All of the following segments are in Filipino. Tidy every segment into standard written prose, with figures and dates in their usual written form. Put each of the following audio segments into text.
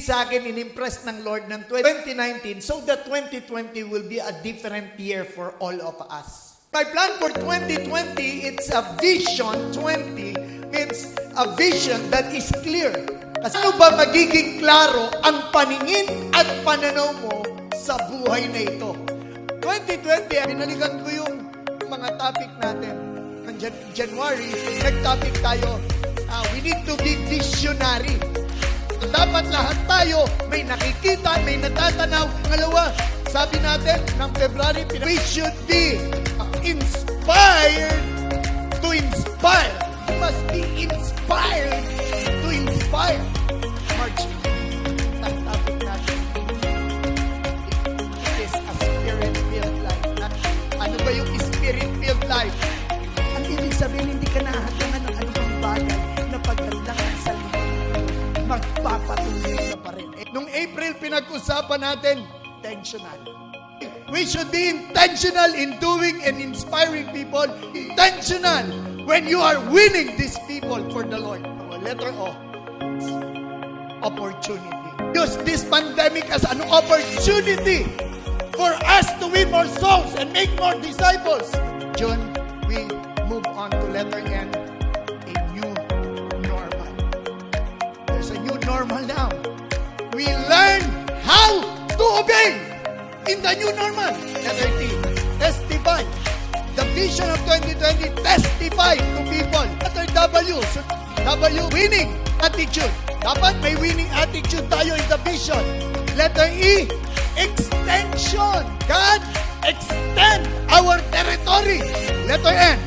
sa akin, inimpress ng Lord ng 2019, so that 2020 will be a different year for all of us. My plan for 2020, it's a vision 20, means a vision that is clear. Kasi ano ba magiging klaro ang paningin at pananaw mo sa buhay na ito? 2020, binalikan ko yung mga topic natin. Ng January, nag-topic tayo, we need to be visionary. Dapat lahat tayo may nakikita, may natatanaw. Ngalawa, sabi natin ng February, we should be inspired to inspire. You must be inspired to inspire. March, ang topic natin, it is a spirit-filled life. Ano ba yung spirit-filled life? Ang ibig sabihin, hindi ka nahatangan ng anumang bagay na pagdalang sa magpapatuloy ka pa rin. Nung April, pinag-usapan natin, intentional. We should be intentional in doing and inspiring people. Intentional when you are winning these people for the Lord. Letter O, opportunity. Use this pandemic as an opportunity for us to win more souls and make more disciples. June, we move on to letter N, a new normal. There's a new normal now. We learn how to obey in the new normal. Letter T, testify. The vision of 2020, testify to people. Letter W, W, winning attitude. Dapat may winning attitude tayo in the vision. Letter E, extension. God, extend our territory. Letter N,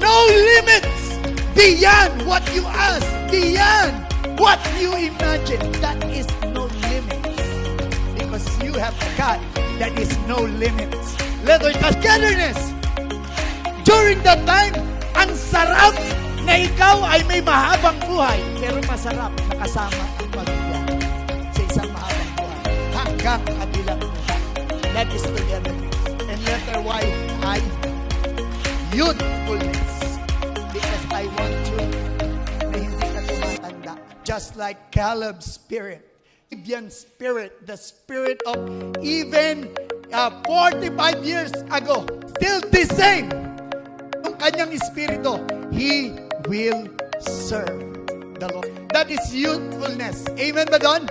no limits beyond what you ask, beyond what you imagine. That is no limits. Because you have a God that is no limits. Letter K, togetherness. During that time, ang sarap na ikaw ay may mahabang buhay, pero masarap na kasama ang pamilya sa isang mahabang buhay hanggang kabilang buhay. That is togetherness. And letter Y, I, youthfulness. Because I want you na hindi ka tumatanda. Just like Caleb's spirit, Gibeon's spirit, the spirit of even 45 years ago, still the same. Yung kanyang espiritu, he will serve the Lord. That is youthfulness. Amen ba doon?